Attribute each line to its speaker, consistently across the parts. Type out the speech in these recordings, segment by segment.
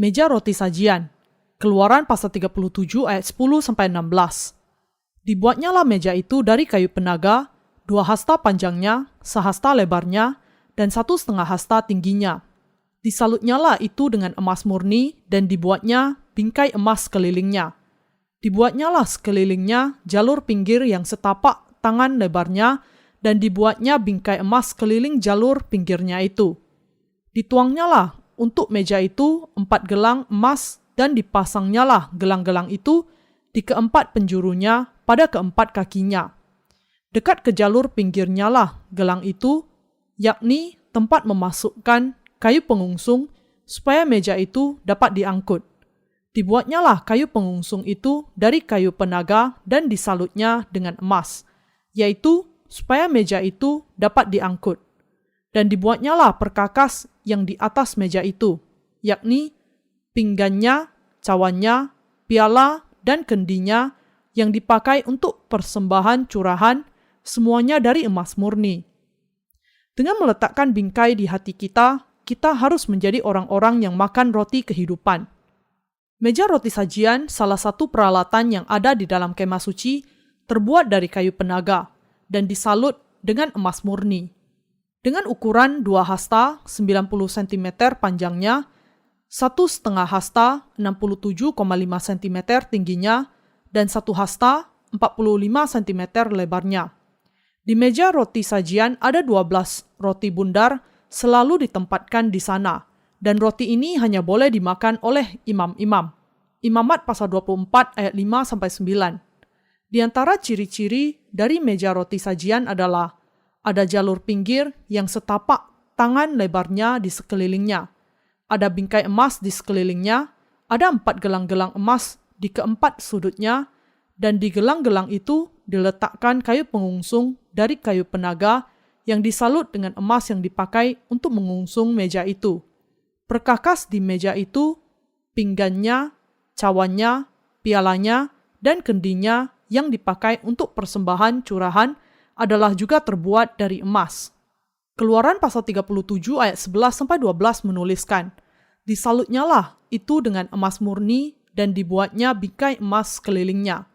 Speaker 1: Meja roti sajian. Keluaran pasal 37 ayat 10-16. Dibuatnyalah meja itu dari kayu penaga, 2 hasta panjangnya, sehasta lebarnya, dan 1,5 hasta tingginya. Disalutnyalah itu dengan emas murni, dan dibuatnya bingkai emas sekelilingnya. Dibuatnyalah sekelilingnya jalur pinggir yang setapak tangan lebarnya, dan dibuatnya bingkai emas sekeliling jalur pinggirnya itu. Dituangnyalah untuk meja itu 4 gelang emas, dan dipasangnyalah gelang-gelang itu di keempat penjurunya pada keempat kakinya. Dekat ke jalur pinggirnya lah gelang itu, yakni tempat memasukkan kayu pengungsung supaya meja itu dapat diangkut. Dibuatnyalah kayu pengungsung itu dari kayu penaga dan disalutnya dengan emas, yaitu supaya meja itu dapat diangkut. Dan dibuatnyalah perkakas yang di atas meja itu, yakni pinggannya, cawannya, piala, dan kendinya yang dipakai untuk persembahan curahan, semuanya dari emas murni. Dengan meletakkan bingkai di hati kita, kita harus menjadi orang-orang yang makan roti kehidupan. Meja roti sajian, salah satu peralatan yang ada di dalam kemah suci, terbuat dari kayu penaga dan disalut dengan emas murni. Dengan ukuran 2 hasta 90 cm panjangnya, 1,5 hasta 67,5 cm tingginya, dan 1 hasta 45 cm lebarnya. Di meja roti sajian ada 12 roti bundar selalu ditempatkan di sana, dan roti ini hanya boleh dimakan oleh imam-imam. Imamat pasal 24 ayat 5-9. Di antara ciri-ciri dari meja roti sajian adalah ada jalur pinggir yang setapak tangan lebarnya di sekelilingnya. Ada bingkai emas di sekelilingnya, ada 4 gelang-gelang emas di keempat sudutnya, dan di gelang-gelang itu diletakkan kayu pengungsung dari kayu penaga yang disalut dengan emas yang dipakai untuk mengungsung meja itu. Perkakas di meja itu, pinggannya, cawannya, pialanya, dan kendinya yang dipakai untuk persembahan curahan adalah juga terbuat dari emas. Keluaran pasal 37 ayat 11-12 menuliskan, disalutnyalah itu dengan emas murni dan dibuatnya bingkai emas sekelilingnya.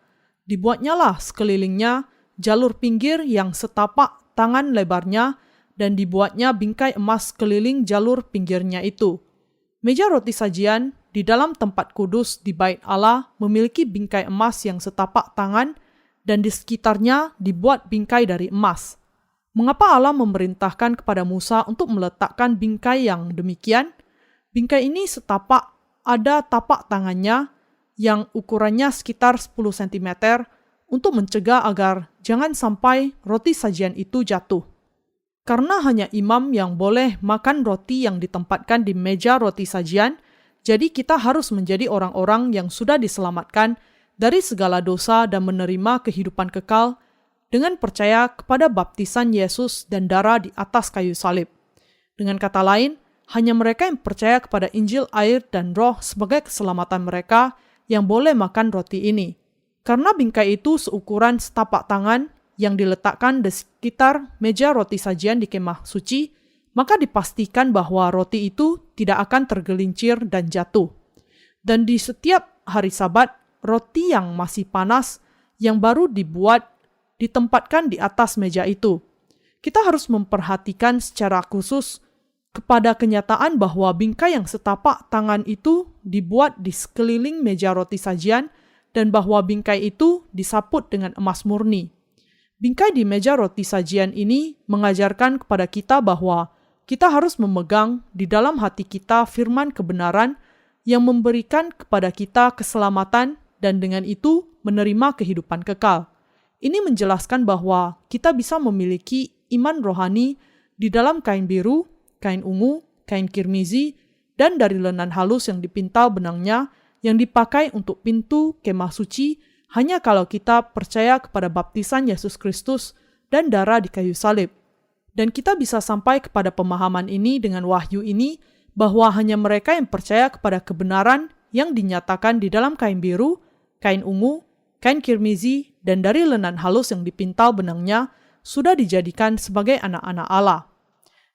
Speaker 1: Dibuatnyalah sekelilingnya jalur pinggir yang setapak tangan lebarnya dan dibuatnya bingkai emas keliling jalur pinggirnya itu. Meja roti sajian di dalam tempat kudus di Bait Allah memiliki bingkai emas yang setapak tangan dan di sekitarnya dibuat bingkai dari emas. Mengapa Allah memerintahkan kepada Musa untuk meletakkan bingkai yang demikian? Bingkai ini setapak ada tapak tangannya yang ukurannya sekitar 10 cm untuk mencegah agar jangan sampai roti sajian itu jatuh. Karena hanya imam yang boleh makan roti yang ditempatkan di meja roti sajian, jadi kita harus menjadi orang-orang yang sudah diselamatkan dari segala dosa dan menerima kehidupan kekal dengan percaya kepada baptisan Yesus dan darah di atas kayu salib. Dengan kata lain, hanya mereka yang percaya kepada Injil, air, dan roh sebagai keselamatan mereka yang boleh makan roti ini. Karena bingkai itu seukuran setapak tangan yang diletakkan di sekitar meja roti sajian di kemah suci, maka dipastikan bahwa roti itu tidak akan tergelincir dan jatuh. Dan di setiap hari Sabat, roti yang masih panas, yang baru dibuat, ditempatkan di atas meja itu. Kita harus memperhatikan secara khusus kepada kenyataan bahwa bingkai yang setapak tangan itu dibuat di sekeliling meja roti sajian dan bahwa bingkai itu disaput dengan emas murni. Bingkai di meja roti sajian ini mengajarkan kepada kita bahwa kita harus memegang di dalam hati kita firman kebenaran yang memberikan kepada kita keselamatan dan dengan itu menerima kehidupan kekal. Ini menjelaskan bahwa kita bisa memiliki iman rohani di dalam kain biru, kain ungu, kain kirmizi, dan dari lenan halus yang dipintal benangnya yang dipakai untuk pintu kemah suci hanya kalau kita percaya kepada baptisan Yesus Kristus dan darah di kayu salib. Dan kita bisa sampai kepada pemahaman ini dengan wahyu ini bahwa hanya mereka yang percaya kepada kebenaran yang dinyatakan di dalam kain biru, kain ungu, kain kirmizi, dan dari lenan halus yang dipintal benangnya sudah dijadikan sebagai anak-anak Allah.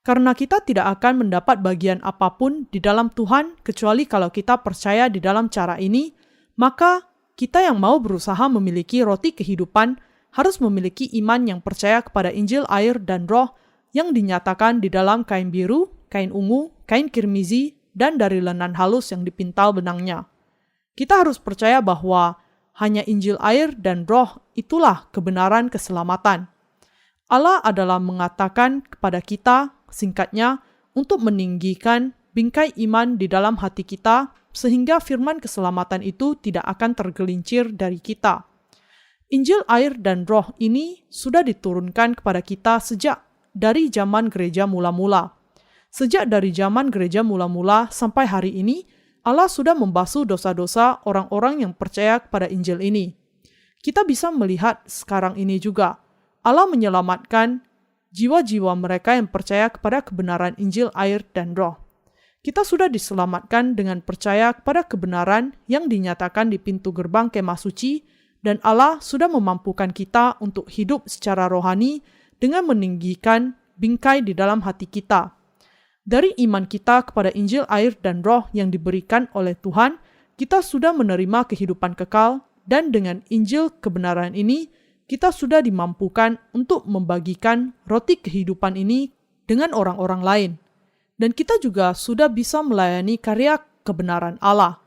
Speaker 1: Karena kita tidak akan mendapat bagian apapun di dalam Tuhan kecuali kalau kita percaya di dalam cara ini, maka kita yang mau berusaha memiliki roti kehidupan harus memiliki iman yang percaya kepada Injil air dan roh yang dinyatakan di dalam kain biru, kain ungu, kain kirmizi, dan dari lenan halus yang dipintal benangnya. Kita harus percaya bahwa hanya Injil air dan roh itulah kebenaran keselamatan. Allah adalah mengatakan kepada kita, singkatnya, untuk meninggikan bingkai iman di dalam hati kita, sehingga firman keselamatan itu tidak akan tergelincir dari kita. Injil air dan roh ini sudah diturunkan kepada kita sejak dari zaman gereja mula-mula. Sejak dari zaman gereja mula-mula sampai hari ini, Allah sudah membasuh dosa-dosa orang-orang yang percaya kepada Injil ini. Kita bisa melihat sekarang ini juga, Allah menyelamatkan jiwa-jiwa mereka yang percaya kepada kebenaran Injil air dan roh. Kita sudah diselamatkan dengan percaya kepada kebenaran yang dinyatakan di pintu gerbang kemah suci, dan Allah sudah memampukan kita untuk hidup secara rohani dengan meninggikan bingkai di dalam hati kita. Dari iman kita kepada Injil air dan roh yang diberikan oleh Tuhan, kita sudah menerima kehidupan kekal, dan dengan Injil kebenaran ini, kita sudah dimampukan untuk membagikan roti kehidupan ini dengan orang-orang lain. Dan kita juga sudah bisa melayani karya kebenaran Allah.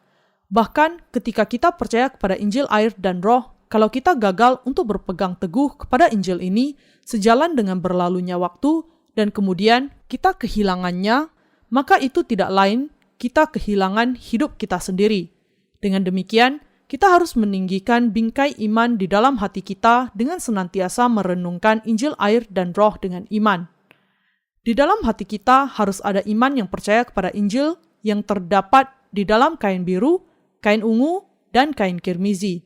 Speaker 1: Bahkan ketika kita percaya kepada Injil air dan roh, kalau kita gagal untuk berpegang teguh kepada Injil ini sejalan dengan berlalunya waktu dan kemudian kita kehilangannya, maka itu tidak lain kita kehilangan hidup kita sendiri. Dengan demikian, kita harus meninggikan bingkai iman di dalam hati kita dengan senantiasa merenungkan Injil air dan roh dengan iman. Di dalam hati kita harus ada iman yang percaya kepada Injil yang terdapat di dalam kain biru, kain ungu, dan kain kirmizi.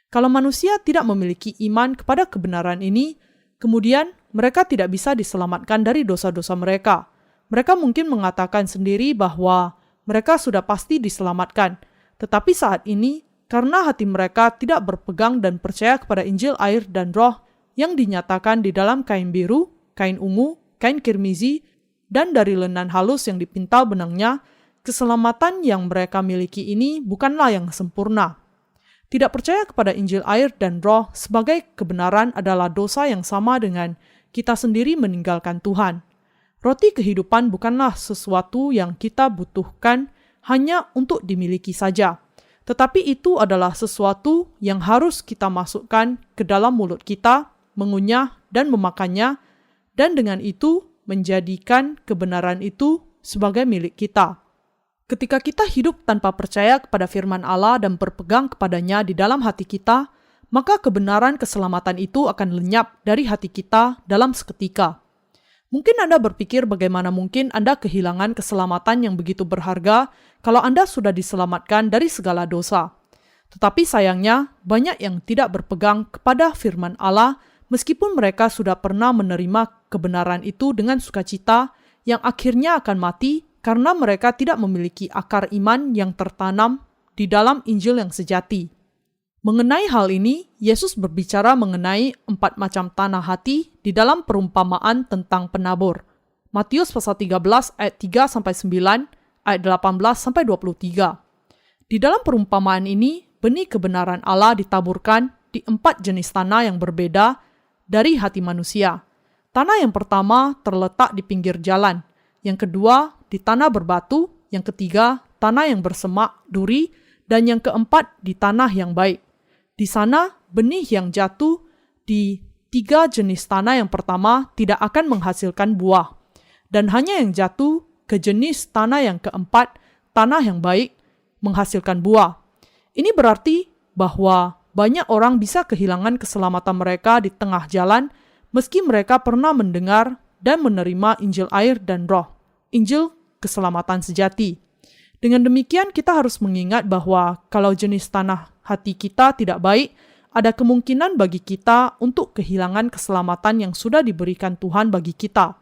Speaker 1: Kalau manusia tidak memiliki iman kepada kebenaran ini, kemudian mereka tidak bisa diselamatkan dari dosa-dosa mereka. Mereka mungkin mengatakan sendiri bahwa mereka sudah pasti diselamatkan, tetapi saat ini, karena hati mereka tidak berpegang dan percaya kepada Injil air dan roh yang dinyatakan di dalam kain biru, kain ungu, kain kirmizi, dan dari lenan halus yang dipintal benangnya, keselamatan yang mereka miliki ini bukanlah yang sempurna. Tidak percaya kepada Injil air dan roh sebagai kebenaran adalah dosa yang sama dengan kita sendiri meninggalkan Tuhan. Roti kehidupan bukanlah sesuatu yang kita butuhkan hanya untuk dimiliki saja. Tetapi itu adalah sesuatu yang harus kita masukkan ke dalam mulut kita, mengunyah dan memakannya, dan dengan itu menjadikan kebenaran itu sebagai milik kita. Ketika kita hidup tanpa percaya kepada firman Allah dan berpegang kepadanya di dalam hati kita, maka kebenaran keselamatan itu akan lenyap dari hati kita dalam seketika. Mungkin Anda berpikir bagaimana mungkin Anda kehilangan keselamatan yang begitu berharga kalau Anda sudah diselamatkan dari segala dosa. Tetapi sayangnya, banyak yang tidak berpegang kepada firman Allah meskipun mereka sudah pernah menerima kebenaran itu dengan sukacita yang akhirnya akan mati karena mereka tidak memiliki akar iman yang tertanam di dalam Injil yang sejati. Mengenai hal ini, Yesus berbicara mengenai 4 macam tanah hati di dalam perumpamaan tentang penabur. Matius pasal 13 ayat 3-9, ayat 18-23. Di dalam perumpamaan ini, benih kebenaran Allah ditaburkan di 4 jenis tanah yang berbeda dari hati manusia. Tanah yang pertama terletak di pinggir jalan, yang kedua di tanah berbatu, yang ketiga tanah yang bersemak, duri, dan yang keempat di tanah yang baik. Di sana, benih yang jatuh di 3 jenis tanah yang pertama tidak akan menghasilkan buah. Dan hanya yang jatuh ke jenis tanah yang keempat, tanah yang baik, menghasilkan buah. Ini berarti bahwa banyak orang bisa kehilangan keselamatan mereka di tengah jalan meski mereka pernah mendengar dan menerima Injil air dan roh, Injil keselamatan sejati. Dengan demikian kita harus mengingat bahwa kalau jenis tanah hati kita tidak baik, ada kemungkinan bagi kita untuk kehilangan keselamatan yang sudah diberikan Tuhan bagi kita.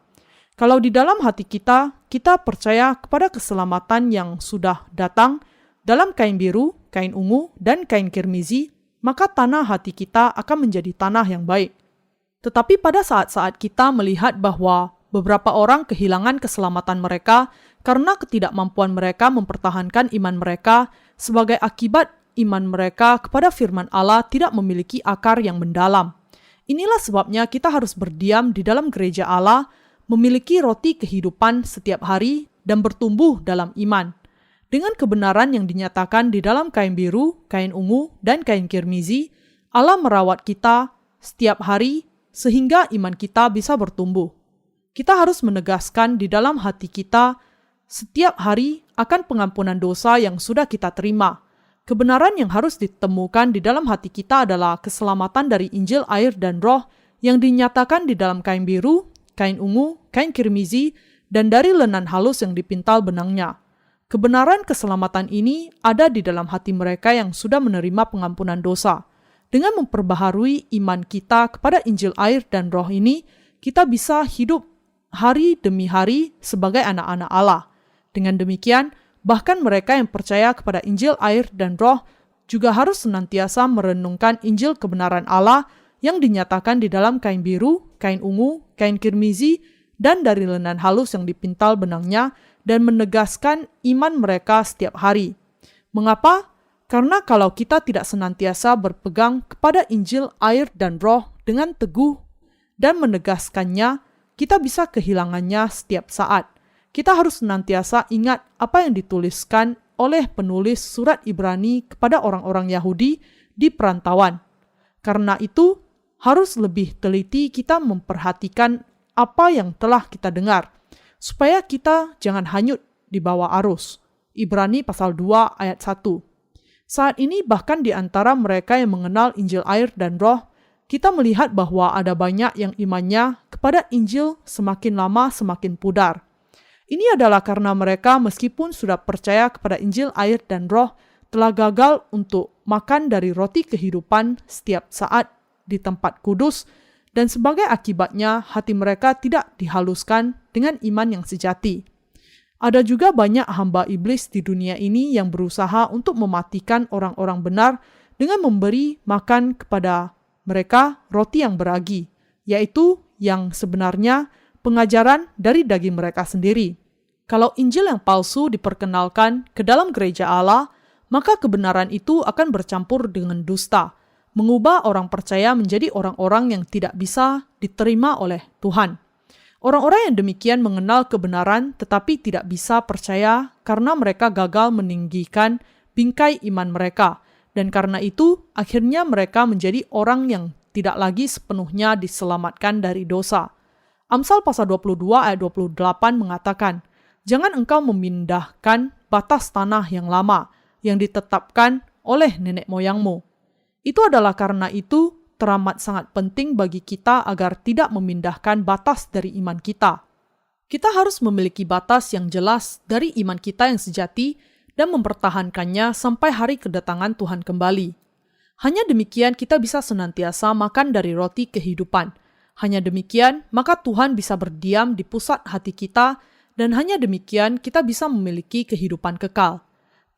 Speaker 1: Kalau di dalam hati kita percaya kepada keselamatan yang sudah datang dalam kain biru, kain ungu, dan kain kirmizi, maka tanah hati kita akan menjadi tanah yang baik. Tetapi pada saat-saat kita melihat bahwa beberapa orang kehilangan keselamatan mereka karena ketidakmampuan mereka mempertahankan iman mereka sebagai akibat iman mereka kepada firman Allah tidak memiliki akar yang mendalam. Inilah sebabnya kita harus berdiam di dalam gereja Allah, memiliki roti kehidupan setiap hari, dan bertumbuh dalam iman. Dengan kebenaran yang dinyatakan di dalam kain biru, kain ungu, dan kain kirmizi, Allah merawat kita setiap hari sehingga iman kita bisa bertumbuh. Kita harus menegaskan di dalam hati kita setiap hari akan pengampunan dosa yang sudah kita terima. Kebenaran yang harus ditemukan di dalam hati kita adalah keselamatan dari Injil, air, dan Roh yang dinyatakan di dalam kain biru, kain ungu, kain kirmizi, dan dari lenan halus yang dipintal benangnya. Kebenaran keselamatan ini ada di dalam hati mereka yang sudah menerima pengampunan dosa. Dengan memperbaharui iman kita kepada Injil, air, dan Roh ini, kita bisa hidup hari demi hari sebagai anak-anak Allah. Dengan demikian, bahkan mereka yang percaya kepada Injil, air, dan Roh juga harus senantiasa merenungkan Injil kebenaran Allah yang dinyatakan di dalam kain biru, kain ungu, kain kirmizi, dan dari lenan halus yang dipintal benangnya, dan menegaskan iman mereka setiap hari. Mengapa? Karena kalau kita tidak senantiasa berpegang kepada Injil, air, dan Roh dengan teguh dan menegaskannya, kita bisa kehilangannya setiap saat. Kita harus senantiasa ingat apa yang dituliskan oleh penulis surat Ibrani kepada orang-orang Yahudi di perantauan. Karena itu, harus lebih teliti kita memperhatikan apa yang telah kita dengar, supaya kita jangan hanyut di bawah arus. Ibrani pasal 2 ayat 1. Saat ini bahkan di antara mereka yang mengenal Injil, air, dan Roh, kita melihat bahwa ada banyak yang imannya kepada Injil semakin lama semakin pudar. Ini adalah karena mereka meskipun sudah percaya kepada Injil, air, dan Roh, telah gagal untuk makan dari roti kehidupan setiap saat di tempat kudus, dan sebagai akibatnya hati mereka tidak dihaluskan dengan iman yang sejati. Ada juga banyak hamba iblis di dunia ini yang berusaha untuk mematikan orang-orang benar dengan memberi makan kepada mereka roti yang beragi, yaitu yang sebenarnya pengajaran dari daging mereka sendiri. Kalau Injil yang palsu diperkenalkan ke dalam gereja Allah, maka kebenaran itu akan bercampur dengan dusta, mengubah orang percaya menjadi orang-orang yang tidak bisa diterima oleh Tuhan. Orang-orang yang demikian mengenal kebenaran tetapi tidak bisa percaya karena mereka gagal meninggikan bingkai iman mereka, dan karena itu akhirnya mereka menjadi orang yang tidak lagi sepenuhnya diselamatkan dari dosa. Amsal pasal 22 ayat 28 mengatakan, "Jangan engkau memindahkan batas tanah yang lama yang ditetapkan oleh nenek moyangmu." Itu adalah karena itu teramat sangat penting bagi kita agar tidak memindahkan batas dari iman kita. Kita harus memiliki batas yang jelas dari iman kita yang sejati dan mempertahankannya sampai hari kedatangan Tuhan kembali. Hanya demikian kita bisa senantiasa makan dari roti kehidupan. Hanya demikian maka Tuhan bisa berdiam di pusat hati kita, dan hanya demikian kita bisa memiliki kehidupan kekal.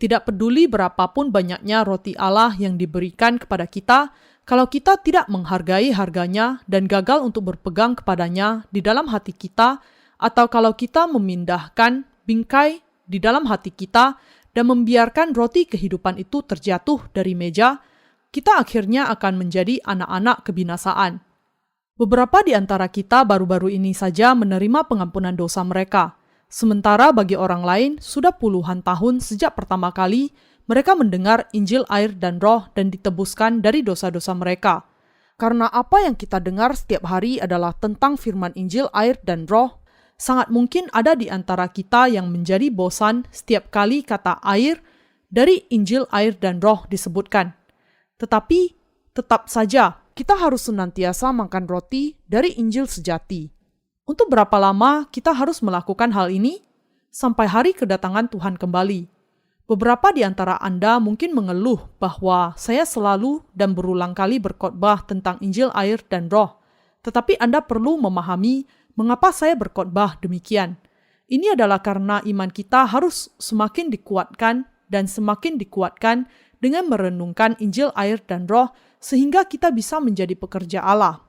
Speaker 1: Tidak peduli berapapun banyaknya roti Allah yang diberikan kepada kita, kalau kita tidak menghargai harganya dan gagal untuk berpegang kepadanya di dalam hati kita, atau kalau kita memindahkan bingkai di dalam hati kita dan membiarkan roti kehidupan itu terjatuh dari meja, kita akhirnya akan menjadi anak-anak kebinasaan. Beberapa di antara kita baru-baru ini saja menerima pengampunan dosa mereka. Sementara bagi orang lain, sudah puluhan tahun sejak pertama kali mereka mendengar Injil, air, dan Roh dan ditebuskan dari dosa-dosa mereka. Karena apa yang kita dengar setiap hari adalah tentang firman Injil, air, dan Roh, sangat mungkin ada di antara kita yang menjadi bosan setiap kali kata air dari Injil, air, dan Roh disebutkan. Tetapi, tetap saja kita harus senantiasa makan roti dari Injil sejati. Untuk berapa lama kita harus melakukan hal ini? Sampai hari kedatangan Tuhan kembali. Beberapa di antara Anda mungkin mengeluh bahwa saya selalu dan berulang kali berkhotbah tentang Injil, air, dan Roh. Tetapi Anda perlu memahami mengapa saya berkhotbah demikian. Ini adalah karena iman kita harus semakin dikuatkan dan semakin dikuatkan dengan merenungkan Injil, air, dan Roh sehingga kita bisa menjadi pekerja Allah.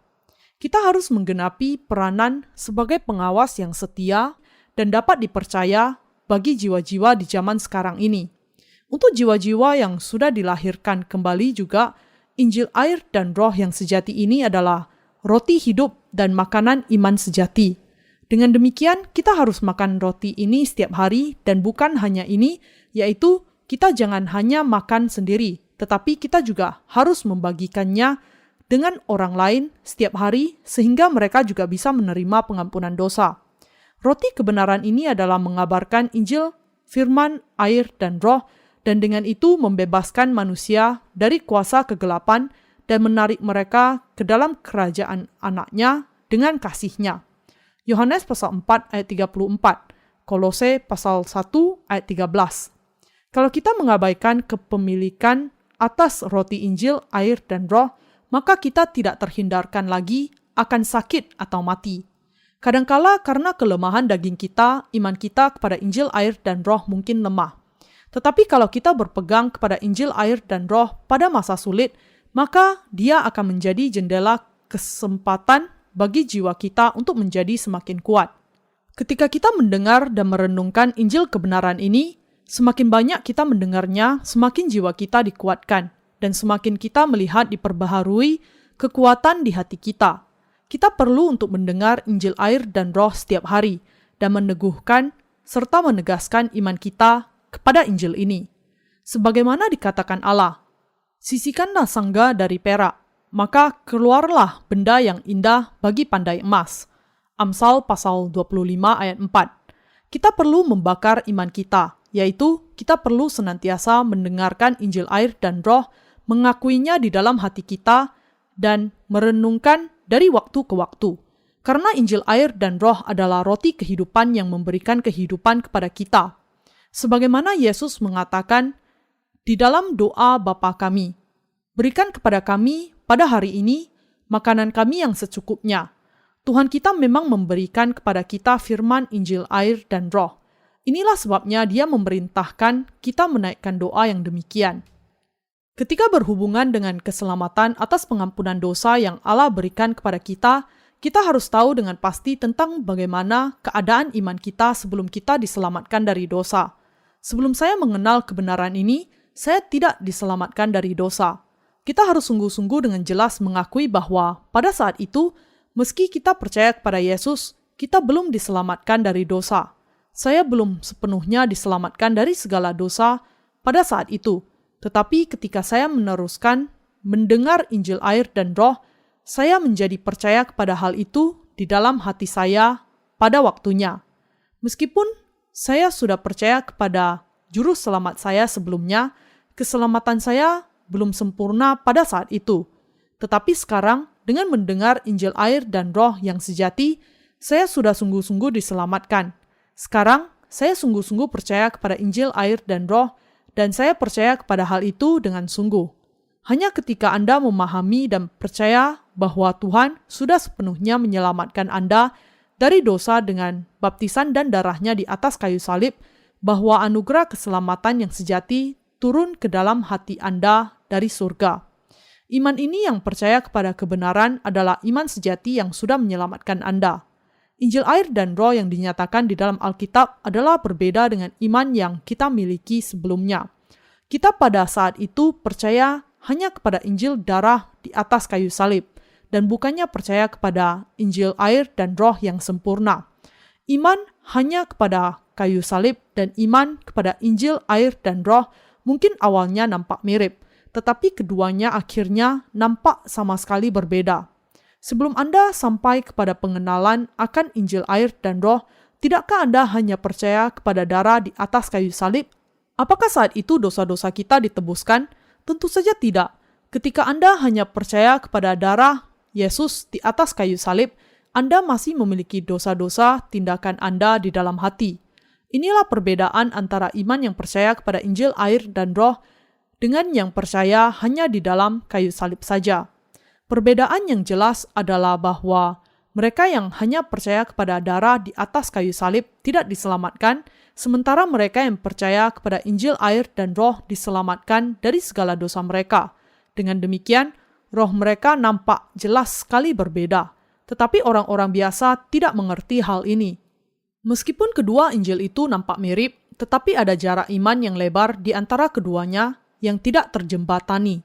Speaker 1: Kita harus menggenapi peranan sebagai pengawas yang setia dan dapat dipercaya bagi jiwa-jiwa di zaman sekarang ini. Untuk jiwa-jiwa yang sudah dilahirkan kembali juga, Injil air dan roh yang sejati ini adalah roti hidup dan makanan iman sejati. Dengan demikian, kita harus makan roti ini setiap hari dan bukan hanya ini, yaitu kita jangan hanya makan sendiri, tetapi kita juga harus membagikannya dengan orang lain setiap hari sehingga mereka juga bisa menerima pengampunan dosa. Roti kebenaran ini adalah mengabarkan Injil, firman, air, dan roh, dan dengan itu membebaskan manusia dari kuasa kegelapan dan menarik mereka ke dalam kerajaan anaknya dengan kasih-Nya. Yohanes pasal 4 ayat 34, Kolose pasal 1 ayat 13. Kalau kita mengabaikan kepemilikan atas roti Injil, air, dan roh, maka kita tidak terhindarkan lagi akan sakit atau mati. Kadangkala karena kelemahan daging kita, iman kita kepada Injil, air, dan roh mungkin lemah. Tetapi kalau kita berpegang kepada Injil, air, dan roh pada masa sulit, maka dia akan menjadi jendela kesempatan bagi jiwa kita untuk menjadi semakin kuat. Ketika kita mendengar dan merenungkan Injil kebenaran ini, semakin banyak kita mendengarnya, semakin jiwa kita dikuatkan. Dan semakin kita melihat diperbaharui kekuatan di hati kita. Kita perlu untuk mendengar Injil air dan roh setiap hari dan meneguhkan serta menegaskan iman kita kepada Injil ini. Sebagaimana dikatakan Allah, sisihkanlah sangga dari perak, maka keluarlah benda yang indah bagi pandai emas. Amsal pasal 25 ayat 4. Kita perlu membakar iman kita, yaitu kita perlu senantiasa mendengarkan Injil air dan roh, mengakuinya di dalam hati kita, dan merenungkan dari waktu ke waktu. Karena Injil air dan roh adalah roti kehidupan yang memberikan kehidupan kepada kita. Sebagaimana Yesus mengatakan di dalam doa Bapa kami, berikan kepada kami pada hari ini makanan kami yang secukupnya. Tuhan kita memang memberikan kepada kita firman Injil air dan roh. Inilah sebabnya Dia memerintahkan kita menaikkan doa yang demikian. Ketika berhubungan dengan keselamatan atas pengampunan dosa yang Allah berikan kepada kita harus tahu dengan pasti tentang bagaimana keadaan iman kita sebelum kita diselamatkan dari dosa. Sebelum saya mengenal kebenaran ini, saya tidak diselamatkan dari dosa. Kita harus sungguh-sungguh dengan jelas mengakui bahwa pada saat itu, meski kita percaya kepada Yesus, kita belum diselamatkan dari dosa. Saya belum sepenuhnya diselamatkan dari segala dosa pada saat itu. Tetapi ketika saya meneruskan mendengar Injil air dan roh, saya menjadi percaya kepada hal itu di dalam hati saya pada waktunya. Meskipun saya sudah percaya kepada juru selamat saya sebelumnya, keselamatan saya belum sempurna pada saat itu. Tetapi sekarang, dengan mendengar Injil air dan roh yang sejati, saya sudah sungguh-sungguh diselamatkan. Sekarang, saya sungguh-sungguh percaya kepada Injil air dan roh, dan saya percaya kepada hal itu dengan sungguh. Hanya ketika Anda memahami dan percaya bahwa Tuhan sudah sepenuhnya menyelamatkan Anda dari dosa dengan baptisan dan darahnya di atas kayu salib, bahwa anugerah keselamatan yang sejati turun ke dalam hati Anda dari surga. Iman ini yang percaya kepada kebenaran adalah iman sejati yang sudah menyelamatkan Anda. Injil air dan roh yang dinyatakan di dalam Alkitab adalah berbeda dengan iman yang kita miliki sebelumnya. Kita pada saat itu percaya hanya kepada Injil darah di atas kayu salib, dan bukannya percaya kepada Injil air dan roh yang sempurna. Iman hanya kepada kayu salib dan iman kepada Injil air dan roh mungkin awalnya nampak mirip, tetapi keduanya akhirnya nampak sama sekali berbeda. Sebelum Anda sampai kepada pengenalan akan Injil air dan roh, tidakkah Anda hanya percaya kepada darah di atas kayu salib? Apakah saat itu dosa-dosa kita ditebuskan? Tentu saja tidak. Ketika Anda hanya percaya kepada darah Yesus di atas kayu salib, Anda masih memiliki dosa-dosa tindakan Anda di dalam hati. Inilah perbedaan antara iman yang percaya kepada Injil air dan roh dengan yang percaya hanya di dalam kayu salib saja. Perbedaan yang jelas adalah bahwa mereka yang hanya percaya kepada darah di atas kayu salib tidak diselamatkan, sementara mereka yang percaya kepada Injil air dan roh diselamatkan dari segala dosa mereka. Dengan demikian, roh mereka nampak jelas sekali berbeda. tetapi orang-orang biasa tidak mengerti hal ini. Meskipun kedua Injil itu nampak mirip, tetapi ada jarak iman yang lebar di antara keduanya yang tidak terjembatani.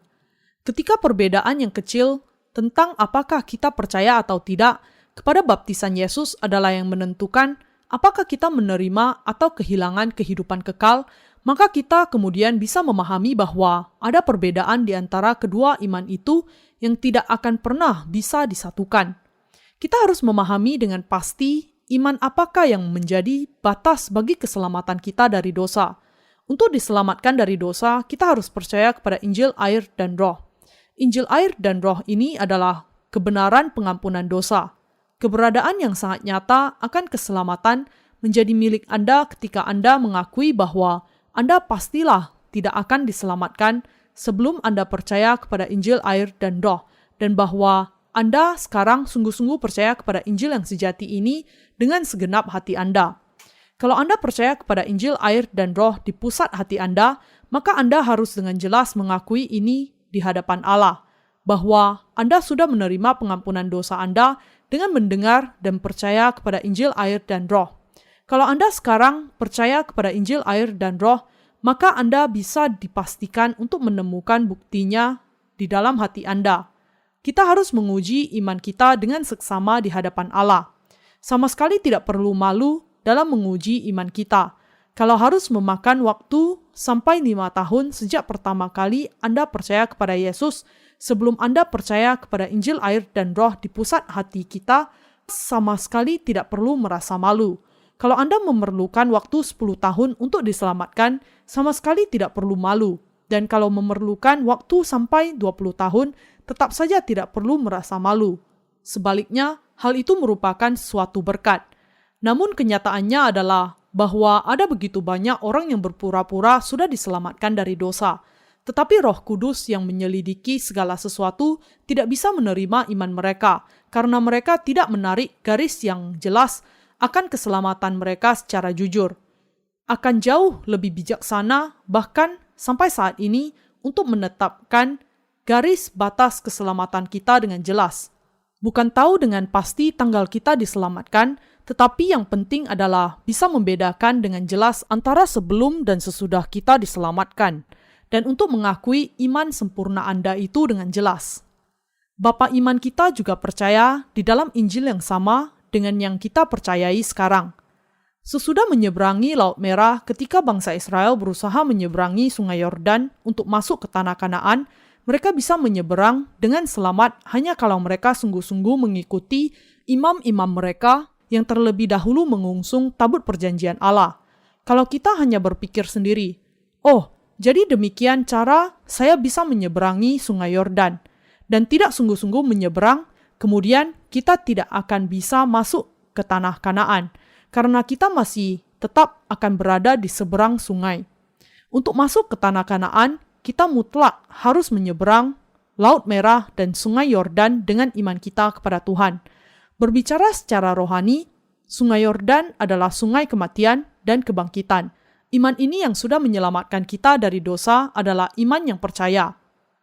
Speaker 1: Ketika perbedaan yang kecil tentang apakah kita percaya atau tidak kepada baptisan Yesus adalah yang menentukan apakah kita menerima atau kehilangan kehidupan kekal, maka kita kemudian bisa memahami bahwa ada perbedaan di antara kedua iman itu yang tidak akan pernah bisa disatukan. Kita harus memahami dengan pasti iman apakah yang menjadi batas bagi keselamatan kita dari dosa. Untuk diselamatkan dari dosa, kita harus percaya kepada Injil air dan roh. Injil air dan roh ini adalah kebenaran pengampunan dosa. Keberadaan yang sangat nyata akan keselamatan menjadi milik Anda ketika Anda mengakui bahwa Anda pastilah tidak akan diselamatkan sebelum Anda percaya kepada Injil air dan roh, dan bahwa Anda sekarang sungguh-sungguh percaya kepada Injil yang sejati ini dengan segenap hati Anda. Kalau Anda percaya kepada Injil air dan roh di pusat hati Anda, maka Anda harus dengan jelas mengakui ini di hadapan Allah, bahwa Anda sudah menerima pengampunan dosa Anda dengan mendengar dan percaya kepada Injil air dan roh. Kalau Anda sekarang percaya kepada Injil air dan roh, maka Anda bisa dipastikan untuk menemukan buktinya di dalam hati Anda. Kita harus menguji iman kita dengan seksama di hadapan Allah. Sama sekali tidak perlu malu dalam menguji iman kita. Kalau harus memakan waktu sampai 5 tahun sejak pertama kali Anda percaya kepada Yesus, sebelum Anda percaya kepada Injil air dan roh di pusat hati kita, sama sekali tidak perlu merasa malu. Kalau Anda memerlukan waktu 10 tahun untuk diselamatkan, sama sekali tidak perlu malu. Dan kalau memerlukan waktu sampai 20 tahun, tetap saja tidak perlu merasa malu. Sebaliknya, hal itu merupakan suatu berkat. Namun kenyataannya adalah bahwa ada begitu banyak orang yang berpura-pura sudah diselamatkan dari dosa. Tetapi Roh Kudus yang menyelidiki segala sesuatu tidak bisa menerima iman mereka, karena mereka tidak menarik garis yang jelas akan keselamatan mereka secara jujur. Akan jauh lebih bijaksana, bahkan sampai saat ini, untuk menetapkan garis batas keselamatan kita dengan jelas. Bukan tahu dengan pasti tanggal kita diselamatkan, tetapi yang penting adalah bisa membedakan dengan jelas antara sebelum dan sesudah kita diselamatkan, dan untuk mengakui iman sempurna Anda itu dengan jelas. Bapa iman kita juga percaya di dalam Injil yang sama dengan yang kita percayai sekarang. Sesudah menyeberangi Laut Merah, ketika bangsa Israel berusaha menyeberangi Sungai Yordan untuk masuk ke tanah Kanaan, mereka bisa menyeberang dengan selamat hanya kalau mereka sungguh-sungguh mengikuti imam-imam mereka yang terlebih dahulu mengungsung tabut perjanjian Allah. Kalau kita hanya berpikir sendiri, oh, jadi demikian cara saya bisa menyeberangi Sungai Yordan, dan tidak sungguh-sungguh menyeberang, kemudian kita tidak akan bisa masuk ke tanah Kanaan, karena kita masih tetap akan berada di seberang sungai. Untuk masuk ke tanah Kanaan, kita mutlak harus menyeberang Laut Merah dan Sungai Yordan dengan iman kita kepada Tuhan. Berbicara secara rohani, Sungai Yordan adalah sungai kematian dan kebangkitan. Iman ini yang sudah menyelamatkan kita dari dosa adalah iman yang percaya.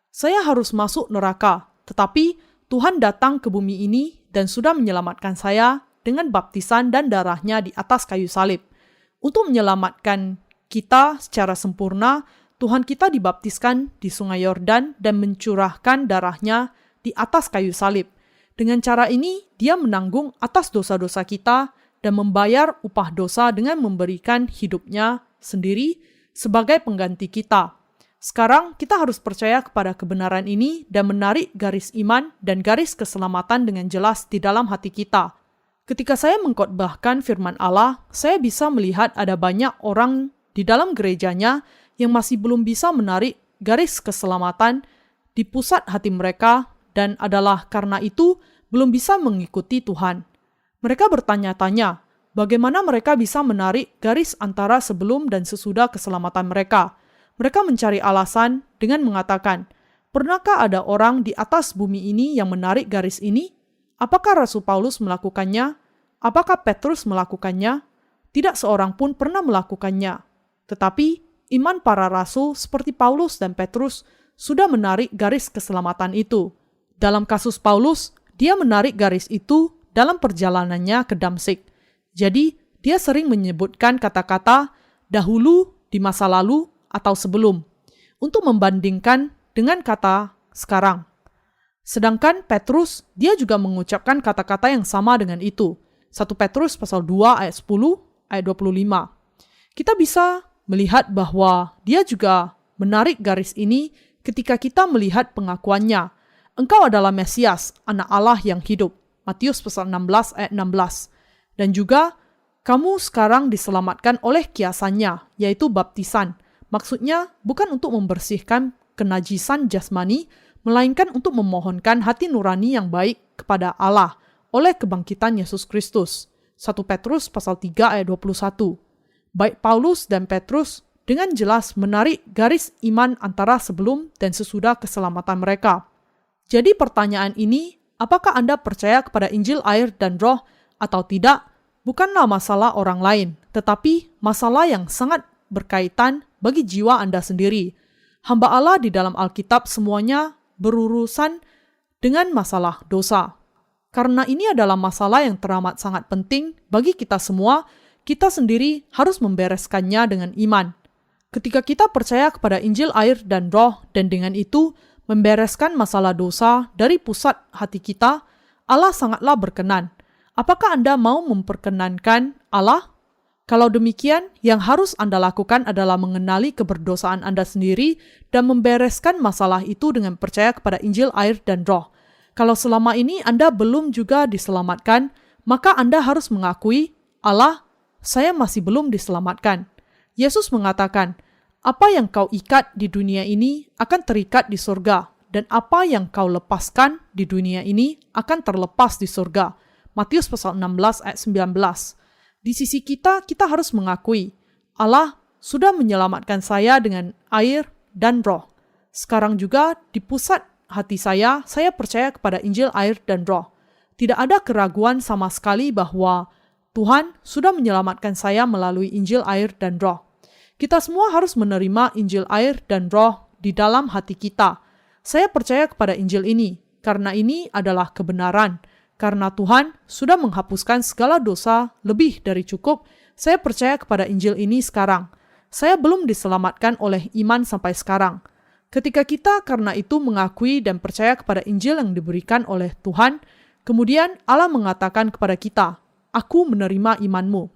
Speaker 1: Saya harus masuk neraka, tetapi Tuhan datang ke bumi ini dan sudah menyelamatkan saya dengan baptisan dan darahnya di atas kayu salib. Untuk menyelamatkan kita secara sempurna, Tuhan kita dibaptiskan di Sungai Yordan dan mencurahkan darahnya di atas kayu salib. Dengan cara ini, Dia menanggung atas dosa-dosa kita dan membayar upah dosa dengan memberikan hidupnya sendiri sebagai pengganti kita. Sekarang kita harus percaya kepada kebenaran ini dan menarik garis iman dan garis keselamatan dengan jelas di dalam hati kita. Ketika saya mengkhotbahkan firman Allah, saya bisa melihat ada banyak orang di dalam gerejanya yang masih belum bisa menarik garis keselamatan di pusat hati mereka dan adalah karena itu belum bisa mengikuti Tuhan. Mereka bertanya-tanya, bagaimana mereka bisa menarik garis antara sebelum dan sesudah keselamatan mereka. Mereka mencari alasan dengan mengatakan, pernahkah ada orang di atas bumi ini yang menarik garis ini? Apakah Rasul Paulus melakukannya? Apakah Petrus melakukannya? Tidak seorang pun pernah melakukannya. Tetapi iman para rasul seperti Paulus dan Petrus sudah menarik garis keselamatan itu. Dalam kasus Paulus, dia menarik garis itu dalam perjalanannya ke Damsyik. Jadi, dia sering menyebutkan kata-kata dahulu, di masa lalu, atau sebelum, untuk membandingkan dengan kata sekarang. Sedangkan Petrus, dia juga mengucapkan kata-kata yang sama dengan itu. 1 Petrus pasal 2 ayat 10, ayat 25. Kita bisa melihat bahwa dia juga menarik garis ini ketika kita melihat pengakuannya. Engkau adalah Mesias, anak Allah yang hidup. Matius pasal 16 ayat 16. Dan juga, kamu sekarang diselamatkan oleh kiasannya, yaitu baptisan. Maksudnya bukan untuk membersihkan kenajisan jasmani, melainkan untuk memohonkan hati nurani yang baik kepada Allah oleh kebangkitan Yesus Kristus. 1 Petrus pasal 3 ayat 21. Baik Paulus dan Petrus dengan jelas menarik garis iman antara sebelum dan sesudah keselamatan mereka. Jadi pertanyaan ini, apakah Anda percaya kepada Injil air dan roh atau tidak, bukanlah masalah orang lain, tetapi masalah yang sangat berkaitan bagi jiwa Anda sendiri. Hamba Allah di dalam Alkitab semuanya berurusan dengan masalah dosa. Karena ini adalah masalah yang teramat sangat penting bagi kita semua, kita sendiri harus membereskannya dengan iman. Ketika kita percaya kepada Injil air dan roh, dan dengan itu membereskan masalah dosa dari pusat hati kita, Allah sangatlah berkenan. Apakah Anda mau memperkenankan Allah? Kalau demikian, yang harus Anda lakukan adalah mengenali keberdosaan Anda sendiri dan membereskan masalah itu dengan percaya kepada Injil air dan roh. Kalau selama ini Anda belum juga diselamatkan, maka Anda harus mengakui, Allah, saya masih belum diselamatkan. Yesus mengatakan, apa yang kau ikat di dunia ini akan terikat di surga, dan apa yang kau lepaskan di dunia ini akan terlepas di surga. Matius pasal 16 ayat 19. Di sisi kita harus mengakui, Allah sudah menyelamatkan saya dengan air dan roh. Sekarang juga di pusat hati saya percaya kepada Injil air dan roh. Tidak ada keraguan sama sekali bahwa Tuhan sudah menyelamatkan saya melalui Injil air dan roh. Kita semua harus menerima Injil air dan roh di dalam hati kita. Saya percaya kepada Injil ini, karena ini adalah kebenaran. Karena Tuhan sudah menghapuskan segala dosa lebih dari cukup, saya percaya kepada Injil ini sekarang. Saya belum diselamatkan oleh iman sampai sekarang. Ketika kita karena itu mengakui dan percaya kepada Injil yang diberikan oleh Tuhan, kemudian Allah mengatakan kepada kita, aku menerima imanmu.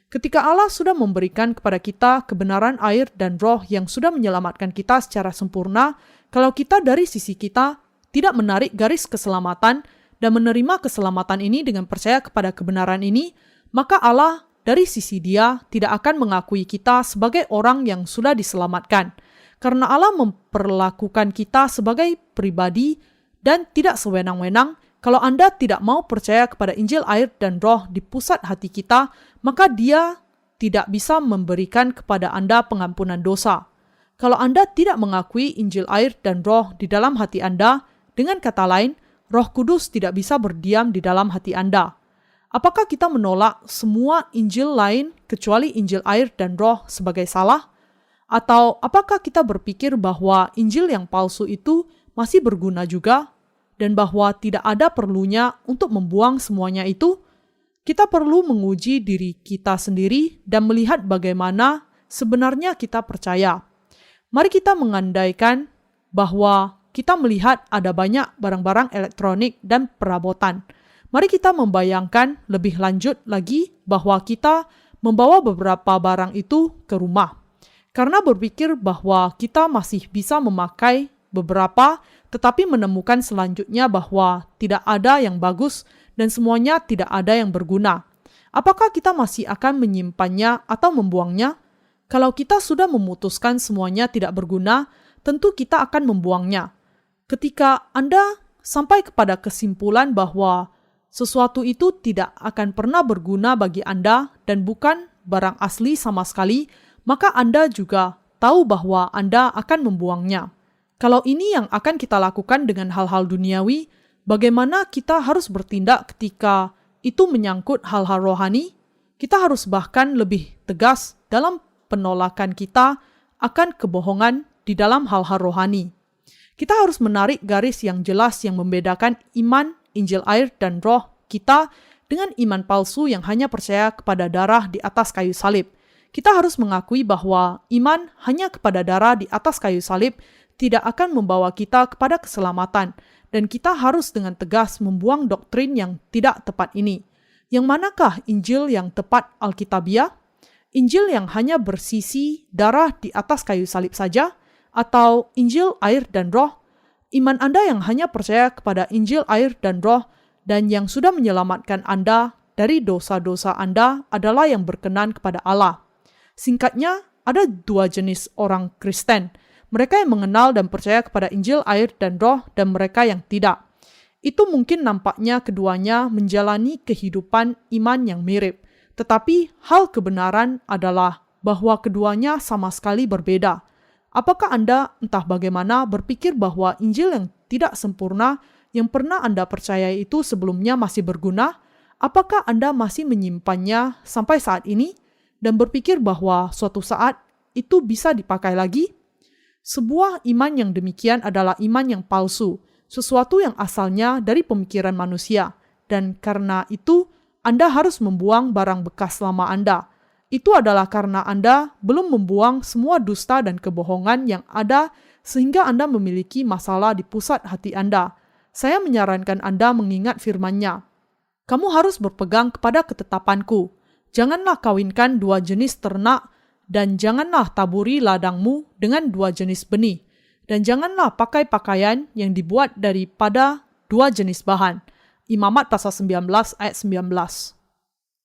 Speaker 1: Ketika Allah sudah memberikan kepada kita kebenaran air dan roh yang sudah menyelamatkan kita secara sempurna, kalau kita dari sisi kita tidak menarik garis keselamatan dan menerima keselamatan ini dengan percaya kepada kebenaran ini, maka Allah dari sisi Dia tidak akan mengakui kita sebagai orang yang sudah diselamatkan. Karena Allah memperlakukan kita sebagai pribadi dan tidak sewenang-wenang. Kalau Anda tidak mau percaya kepada Injil air dan roh di pusat hati kita, maka Dia tidak bisa memberikan kepada Anda pengampunan dosa. Kalau Anda tidak mengakui Injil air dan roh di dalam hati Anda, dengan kata lain, Roh Kudus tidak bisa berdiam di dalam hati Anda. Apakah kita menolak semua Injil lain kecuali Injil air dan roh sebagai salah? Atau apakah kita berpikir bahwa Injil yang palsu itu masih berguna juga? Dan bahwa tidak ada perlunya untuk membuang semuanya itu? Kita perlu menguji diri kita sendiri dan melihat bagaimana sebenarnya kita percaya. Mari kita mengandaikan bahwa kita melihat ada banyak barang-barang elektronik dan perabotan. Mari kita membayangkan lebih lanjut lagi bahwa kita membawa beberapa barang itu ke rumah. Karena berpikir bahwa kita masih bisa memakai beberapa, tetapi menemukan selanjutnya bahwa tidak ada yang bagus dan semuanya tidak ada yang berguna. Apakah kita masih akan menyimpannya atau membuangnya? Kalau kita sudah memutuskan semuanya tidak berguna, tentu kita akan membuangnya. Ketika Anda sampai kepada kesimpulan bahwa sesuatu itu tidak akan pernah berguna bagi Anda dan bukan barang asli sama sekali, maka Anda juga tahu bahwa Anda akan membuangnya. Kalau ini yang akan kita lakukan dengan hal-hal duniawi, bagaimana kita harus bertindak ketika itu menyangkut hal-hal rohani? Kita harus bahkan lebih tegas dalam penolakan kita akan kebohongan di dalam hal-hal rohani. Kita harus menarik garis yang jelas yang membedakan iman Injil air dan roh kita dengan iman palsu yang hanya percaya kepada darah di atas kayu salib. Kita harus mengakui bahwa iman hanya kepada darah di atas kayu salib tidak akan membawa kita kepada keselamatan, dan kita harus dengan tegas membuang doktrin yang tidak tepat ini. Yang manakah Injil yang tepat Alkitabiah? Injil yang hanya bersisi darah di atas kayu salib saja? Atau Injil air dan roh? Iman Anda yang hanya percaya kepada Injil air dan roh dan yang sudah menyelamatkan Anda dari dosa-dosa Anda adalah yang berkenan kepada Allah. Singkatnya, ada dua jenis orang Kristen. Mereka yang mengenal dan percaya kepada Injil air dan roh dan mereka yang tidak. Itu mungkin nampaknya keduanya menjalani kehidupan iman yang mirip. Tetapi hal kebenaran adalah bahwa keduanya sama sekali berbeda. Apakah Anda entah bagaimana berpikir bahwa Injil yang tidak sempurna yang pernah Anda percayai itu sebelumnya masih berguna? Apakah Anda masih menyimpannya sampai saat ini dan berpikir bahwa suatu saat itu bisa dipakai lagi? Sebuah iman yang demikian adalah iman yang palsu, sesuatu yang asalnya dari pemikiran manusia, dan karena itu Anda harus membuang barang bekas lama Anda. Itu adalah karena Anda belum membuang semua dusta dan kebohongan yang ada sehingga Anda memiliki masalah di pusat hati Anda. Saya menyarankan Anda mengingat firman-Nya. Kamu harus berpegang kepada ketetapanku. Janganlah kawinkan dua jenis ternak, dan janganlah taburi ladangmu dengan dua jenis benih, dan janganlah pakai pakaian yang dibuat daripada dua jenis bahan. Imamat pasal 19 ayat 19.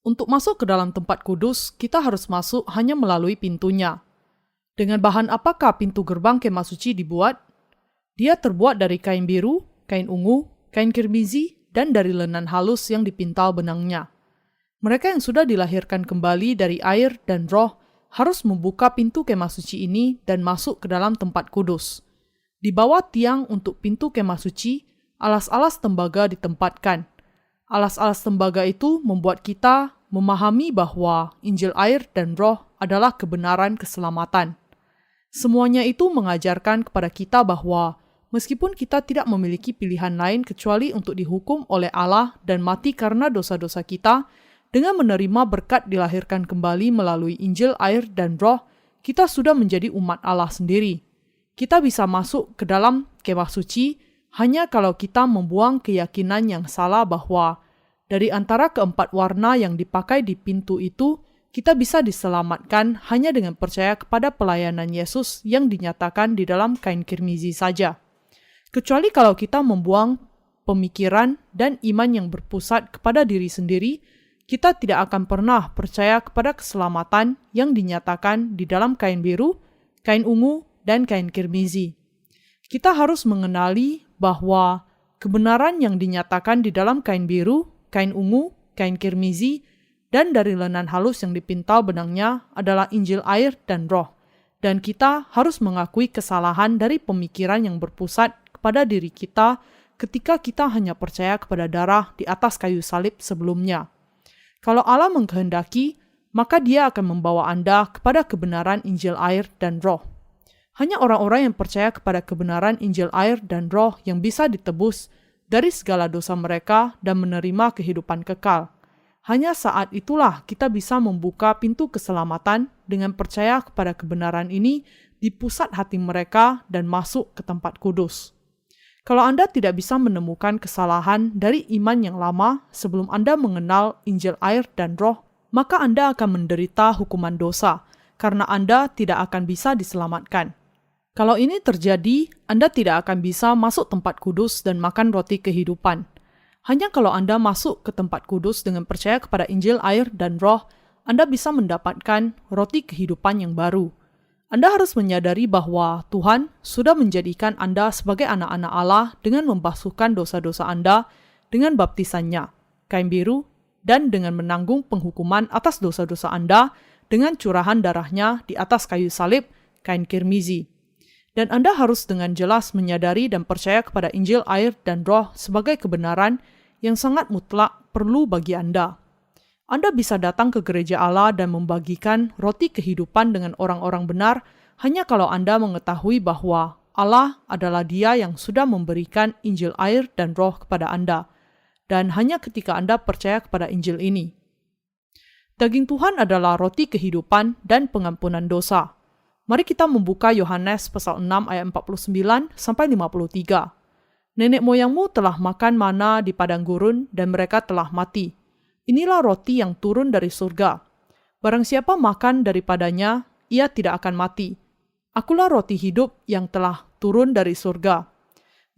Speaker 1: Untuk masuk ke dalam tempat kudus, kita harus masuk hanya melalui pintunya. Dengan bahan apakah pintu gerbang kemah suci dibuat? Dia terbuat dari kain biru, kain ungu, kain kirmizi, dan dari lenan halus yang dipintal benangnya. Mereka yang sudah dilahirkan kembali dari air dan roh harus membuka pintu kemah suci ini dan masuk ke dalam tempat kudus. Di bawah tiang untuk pintu kemah suci, alas-alas tembaga ditempatkan. Alas-alas tembaga itu membuat kita memahami bahwa Injil air dan roh adalah kebenaran keselamatan. Semuanya itu mengajarkan kepada kita bahwa meskipun kita tidak memiliki pilihan lain kecuali untuk dihukum oleh Allah dan mati karena dosa-dosa kita, dengan menerima berkat dilahirkan kembali melalui Injil air dan roh, kita sudah menjadi umat Allah sendiri. Kita bisa masuk ke dalam kemah suci hanya kalau kita membuang keyakinan yang salah bahwa dari antara keempat warna yang dipakai di pintu itu, kita bisa diselamatkan hanya dengan percaya kepada pelayanan Yesus yang dinyatakan di dalam kain kirmizi saja. Kecuali kalau kita membuang pemikiran dan iman yang berpusat kepada diri sendiri, kita tidak akan pernah percaya kepada keselamatan yang dinyatakan di dalam kain biru, kain ungu, dan kain kirmizi. Kita harus mengenali bahwa kebenaran yang dinyatakan di dalam kain biru, kain ungu, kain kirmizi, dan dari lenan halus yang dipintal benangnya adalah Injil air dan roh. Dan kita harus mengakui kesalahan dari pemikiran yang berpusat kepada diri kita ketika kita hanya percaya kepada darah di atas kayu salib sebelumnya. Kalau Allah mengkehendaki, maka Dia akan membawa Anda kepada kebenaran Injil air dan roh. Hanya orang-orang yang percaya kepada kebenaran Injil air dan roh yang bisa ditebus dari segala dosa mereka dan menerima kehidupan kekal. Hanya saat itulah kita bisa membuka pintu keselamatan dengan percaya kepada kebenaran ini di pusat hati mereka dan masuk ke tempat kudus. Kalau Anda tidak bisa menemukan kesalahan dari iman yang lama sebelum Anda mengenal Injil air dan roh, maka Anda akan menderita hukuman dosa, karena Anda tidak akan bisa diselamatkan. Kalau ini terjadi, Anda tidak akan bisa masuk tempat kudus dan makan roti kehidupan. Hanya kalau Anda masuk ke tempat kudus dengan percaya kepada Injil air dan roh, Anda bisa mendapatkan roti kehidupan yang baru. Anda harus menyadari bahwa Tuhan sudah menjadikan Anda sebagai anak-anak Allah dengan membasuhkan dosa-dosa Anda dengan baptisannya, kain biru, dan dengan menanggung penghukuman atas dosa-dosa Anda dengan curahan darahnya di atas kayu salib, kain kirmizi. Dan Anda harus dengan jelas menyadari dan percaya kepada Injil air dan roh sebagai kebenaran yang sangat mutlak perlu bagi Anda. Anda bisa datang ke gereja Allah dan membagikan roti kehidupan dengan orang-orang benar hanya kalau Anda mengetahui bahwa Allah adalah Dia yang sudah memberikan Injil air dan roh kepada Anda. dan hanya ketika Anda percaya kepada Injil ini. Daging Tuhan adalah roti kehidupan dan pengampunan dosa. Mari kita membuka Yohanes pasal 6 ayat 49 sampai 53. Nenek moyangmu telah makan mana di padang gurun dan mereka telah mati. Inilah roti yang turun dari surga. Barang siapa makan daripadanya, ia tidak akan mati. Akulah roti hidup yang telah turun dari surga.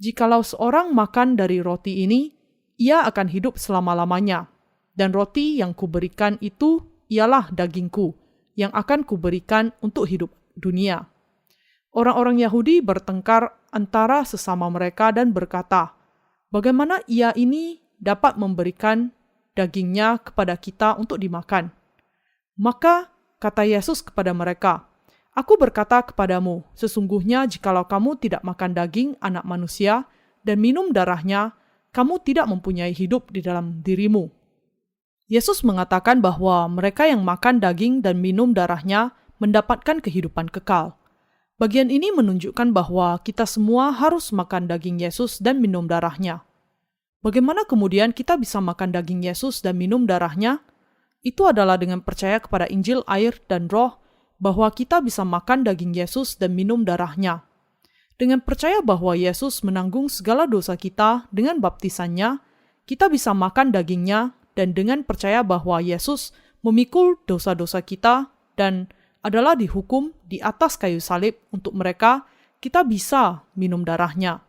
Speaker 1: Jikalau seorang makan dari roti ini, ia akan hidup selama-lamanya. Dan roti yang kuberikan itu ialah dagingku, yang akan kuberikan untuk hidup dunia. Orang-orang Yahudi bertengkar antara sesama mereka dan berkata, bagaimana ia ini dapat memberikan dagingnya kepada kita untuk dimakan? Maka kata Yesus kepada mereka, Aku berkata kepadamu, sesungguhnya jikalau kamu tidak makan daging anak manusia dan minum darahnya, kamu tidak mempunyai hidup di dalam dirimu. Yesus mengatakan bahwa mereka yang makan daging dan minum darahnya mendapatkan kehidupan kekal. Bagian ini menunjukkan bahwa kita semua harus makan daging Yesus dan minum darahnya. Bagaimana kemudian kita bisa makan daging Yesus dan minum darahnya? Itu adalah dengan percaya kepada Injil, air, dan Roh, bahwa kita bisa makan daging Yesus dan minum darahnya. Dengan percaya bahwa Yesus menanggung segala dosa kita dengan baptisannya, kita bisa makan dagingnya, dan dengan percaya bahwa Yesus memikul dosa-dosa kita dan adalah dihukum di atas kayu salib untuk mereka, kita bisa minum darahnya.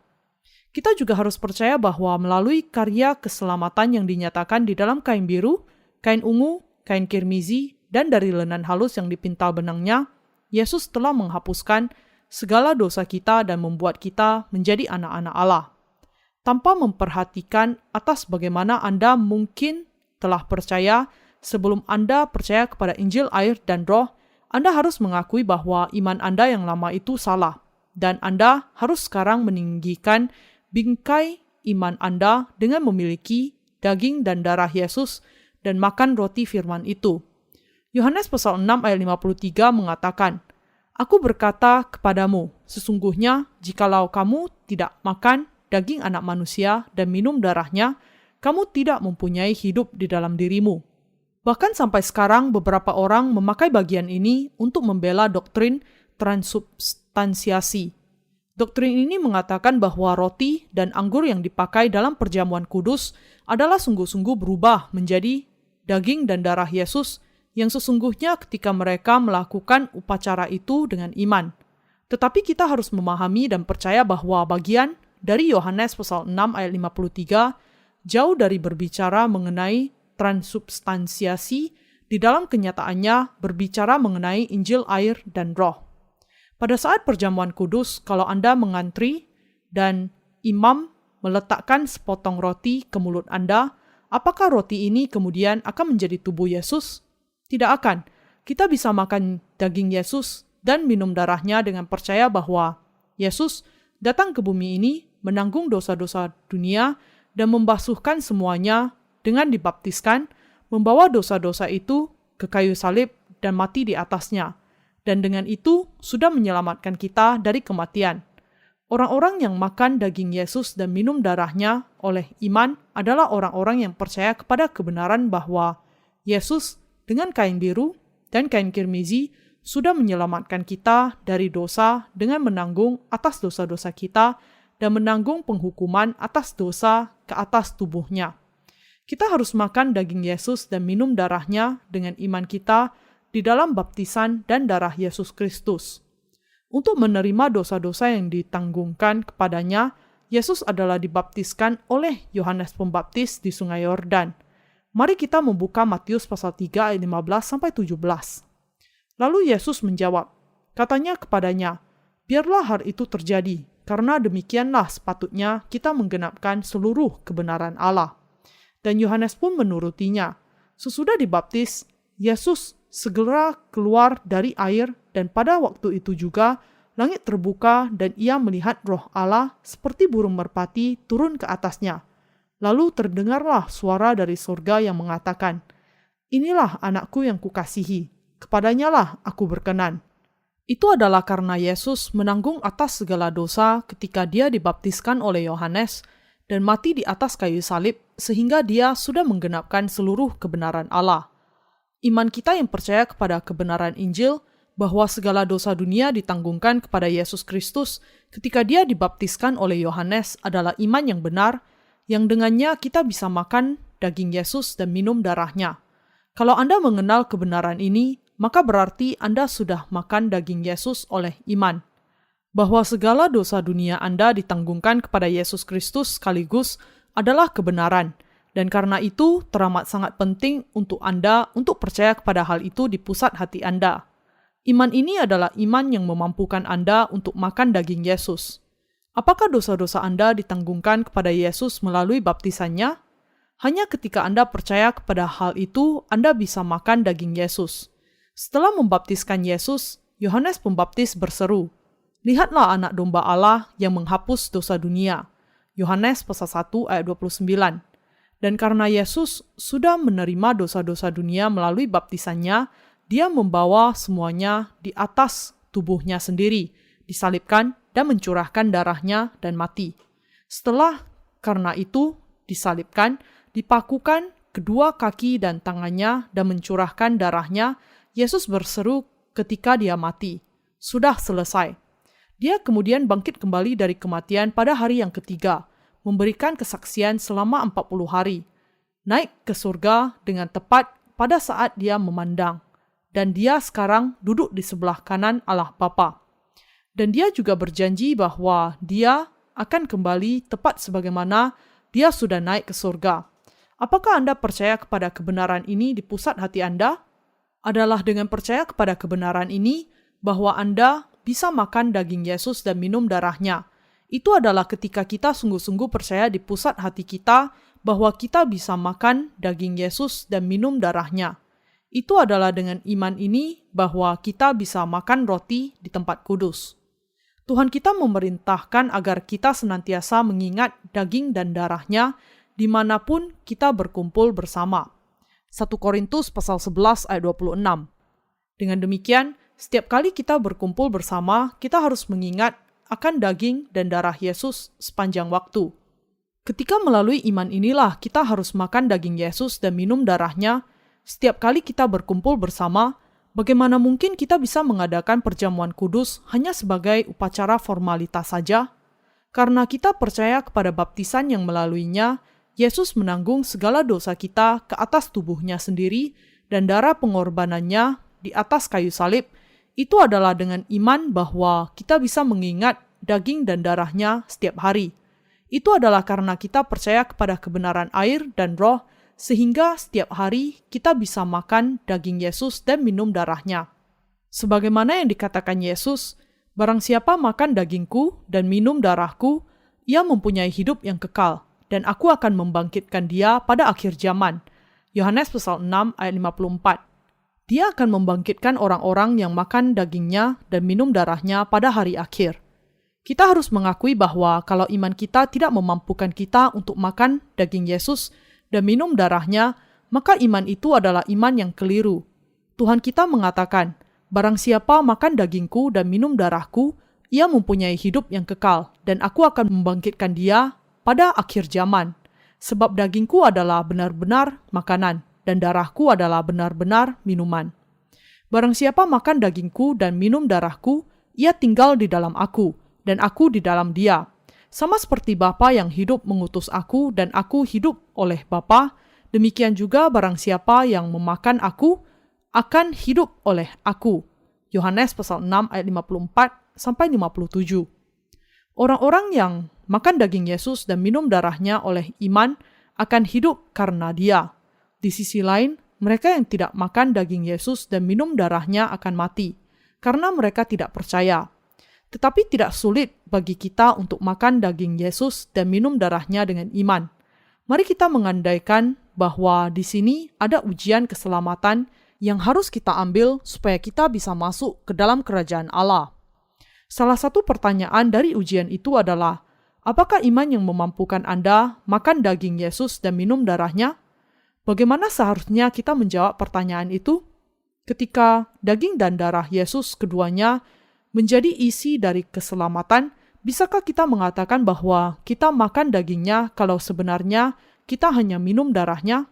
Speaker 1: Kita juga harus percaya bahwa melalui karya keselamatan yang dinyatakan di dalam kain biru, kain ungu, kain kirmizi, dan dari lenan halus yang dipintal benangnya, Yesus telah menghapuskan segala dosa kita dan membuat kita menjadi anak-anak Allah. Tanpa memperhatikan atas bagaimana Anda mungkin telah percaya, sebelum Anda percaya kepada Injil, air, dan Roh, Anda harus mengakui bahwa iman Anda yang lama itu salah, dan Anda harus sekarang meninggikan bingkai iman Anda dengan memiliki daging dan darah Yesus dan makan roti firman itu. Yohanes pasal 6 ayat 53 mengatakan, Aku berkata kepadamu, sesungguhnya jikalau kamu tidak makan daging anak manusia dan minum darahnya, kamu tidak mempunyai hidup di dalam dirimu. Bahkan sampai sekarang beberapa orang memakai bagian ini untuk membela doktrin transubstansiasi. Doktrin ini mengatakan bahwa roti dan anggur yang dipakai dalam perjamuan kudus adalah sungguh-sungguh berubah menjadi daging dan darah Yesus yang sesungguhnya ketika mereka melakukan upacara itu dengan iman. Tetapi kita harus memahami dan percaya bahwa bagian dari Yohanes pasal 6 ayat 53 jauh dari berbicara mengenai transubstansiasi, di dalam kenyataannya berbicara mengenai Injil, air, dan Roh. Pada saat perjamuan kudus, kalau Anda mengantri dan imam meletakkan sepotong roti ke mulut Anda, apakah roti ini kemudian akan menjadi tubuh Yesus? Tidak akan. Kita bisa makan daging Yesus dan minum darahnya dengan percaya bahwa Yesus datang ke bumi ini menanggung dosa-dosa dunia dan membasuhkan semuanya dengan dibaptiskan, membawa dosa-dosa itu ke kayu salib dan mati di atasnya. Dan dengan itu sudah menyelamatkan kita dari kematian. Orang-orang yang makan daging Yesus dan minum darahnya oleh iman adalah orang-orang yang percaya kepada kebenaran bahwa Yesus dengan kain biru dan kain kirmizi sudah menyelamatkan kita dari dosa dengan menanggung atas dosa-dosa kita dan menanggung penghukuman atas dosa ke atas tubuhnya. Kita harus makan daging Yesus dan minum darahnya dengan iman kita di dalam baptisan dan darah Yesus Kristus. Untuk menerima dosa-dosa yang ditanggungkan kepadanya, Yesus adalah dibaptiskan oleh Yohanes Pembaptis di Sungai Yordan. Mari kita membuka Matius pasal 3 ayat 15-17. Lalu Yesus menjawab, katanya kepadanya, biarlah hal itu terjadi, karena demikianlah sepatutnya kita menggenapkan seluruh kebenaran Allah. Dan Yohanes pun menurutinya. Sesudah dibaptis, Yesus segera keluar dari air dan pada waktu itu juga langit terbuka dan ia melihat Roh Allah seperti burung merpati turun ke atasnya. Lalu terdengarlah suara dari surga yang mengatakan, Inilah anakku yang kukasihi, kepadanyalah aku berkenan. Itu adalah karena Yesus menanggung atas segala dosa ketika dia dibaptiskan oleh Yohanes dan mati di atas kayu salib sehingga dia sudah menggenapkan seluruh kebenaran Allah. Iman kita yang percaya kepada kebenaran Injil bahwa segala dosa dunia ditanggungkan kepada Yesus Kristus ketika dia dibaptiskan oleh Yohanes adalah iman yang benar, yang dengannya kita bisa makan daging Yesus dan minum darahnya. Kalau Anda mengenal kebenaran ini, maka berarti Anda sudah makan daging Yesus oleh iman. Bahwa segala dosa dunia Anda ditanggungkan kepada Yesus Kristus sekaligus adalah kebenaran, dan karena itu teramat sangat penting untuk Anda untuk percaya kepada hal itu di pusat hati Anda. Iman ini adalah iman yang memampukan Anda untuk makan daging Yesus. Apakah dosa-dosa Anda ditanggungkan kepada Yesus melalui baptisannya? Hanya ketika Anda percaya kepada hal itu, Anda bisa makan daging Yesus. Setelah membaptiskan Yesus, Yohanes Pembaptis berseru, "Lihatlah anak domba Allah yang menghapus dosa dunia." Yohanes pasal 1 ayat 29. Dan karena Yesus sudah menerima dosa-dosa dunia melalui baptisannya, dia membawa semuanya di atas tubuhnya sendiri, disalibkan dan mencurahkan darahnya dan mati. Setelah karena itu disalibkan, dipakukan kedua kaki dan tangannya dan mencurahkan darahnya, Yesus berseru ketika dia mati, "Sudah selesai." Dia kemudian bangkit kembali dari kematian pada hari yang ketiga, memberikan kesaksian selama 40 hari, naik ke surga dengan tepat pada saat dia memandang, dan dia sekarang duduk di sebelah kanan Allah Bapa. Dan dia juga berjanji bahwa dia akan kembali tepat sebagaimana dia sudah naik ke surga. Apakah Anda percaya kepada kebenaran ini di pusat hati Anda? Adalah dengan percaya kepada kebenaran ini bahwa Anda bisa makan daging Yesus dan minum darahnya. Itu adalah ketika kita sungguh-sungguh percaya di pusat hati kita bahwa kita bisa makan daging Yesus dan minum darahnya. Itu adalah dengan iman ini bahwa kita bisa makan roti di tempat kudus. Tuhan kita memerintahkan agar kita senantiasa mengingat daging dan darahnya dimanapun kita berkumpul bersama. 1 Korintus pasal 11 ayat 26. Dengan demikian, setiap kali kita berkumpul bersama, kita harus mengingat akan daging dan darah Yesus sepanjang waktu. Ketika melalui iman inilah kita harus makan daging Yesus dan minum darahnya, setiap kali kita berkumpul bersama, bagaimana mungkin kita bisa mengadakan perjamuan kudus hanya sebagai upacara formalitas saja? Karena kita percaya kepada baptisan yang melaluinya, Yesus menanggung segala dosa kita ke atas tubuhnya sendiri dan darah pengorbanannya di atas kayu salib. Itu adalah dengan iman bahwa kita bisa mengingat daging dan darahnya setiap hari. Itu adalah karena kita percaya kepada kebenaran air dan roh, sehingga setiap hari kita bisa makan daging Yesus dan minum darahnya. Sebagaimana yang dikatakan Yesus, "Barang siapa makan dagingku dan minum darahku, ia mempunyai hidup yang kekal, dan aku akan membangkitkan dia pada akhir zaman." Yohanes pasal 6 ayat 54. Dia akan membangkitkan orang-orang yang makan dagingnya dan minum darahnya pada hari akhir. Kita harus mengakui bahwa kalau iman kita tidak memampukan kita untuk makan daging Yesus dan minum darahnya, maka iman itu adalah iman yang keliru. Tuhan kita mengatakan, "Barang siapa makan dagingku dan minum darahku, ia mempunyai hidup yang kekal, dan aku akan membangkitkan dia pada akhir zaman. Sebab dagingku adalah benar-benar makanan, dan darahku adalah benar-benar minuman. Barang siapa makan dagingku dan minum darahku, ia tinggal di dalam aku, dan aku di dalam dia. Sama seperti Bapa yang hidup mengutus aku dan aku hidup oleh Bapa, demikian juga barang siapa yang memakan aku akan hidup oleh aku." Yohanes pasal 6 ayat 54-57. Orang-orang yang makan daging Yesus dan minum darahnya oleh iman akan hidup karena dia. Di sisi lain, mereka yang tidak makan daging Yesus dan minum darahnya akan mati, karena mereka tidak percaya. Tetapi tidak sulit bagi kita untuk makan daging Yesus dan minum darahnya dengan iman. Mari kita mengandaikan bahwa di sini ada ujian keselamatan yang harus kita ambil supaya kita bisa masuk ke dalam kerajaan Allah. Salah satu pertanyaan dari ujian itu adalah, apakah iman yang memampukan Anda makan daging Yesus dan minum darahnya? Bagaimana seharusnya kita menjawab pertanyaan itu? Ketika daging dan darah Yesus keduanya menjadi isi dari keselamatan, bisakah kita mengatakan bahwa kita makan dagingnya kalau sebenarnya kita hanya minum darahnya?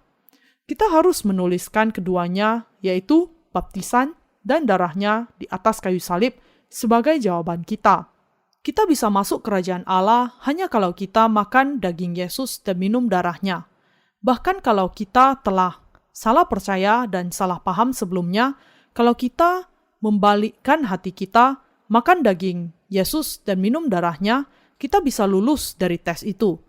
Speaker 1: Kita harus menuliskan keduanya, yaitu baptisan dan darahnya di atas kayu salib sebagai jawaban kita. Kita bisa masuk kerajaan Allah hanya kalau kita makan daging Yesus dan minum darahnya. Bahkan kalau kita telah salah percaya dan salah paham sebelumnya, kalau kita membalikkan hati kita, makan daging Yesus dan minum darahnya, kita bisa lulus dari tes itu.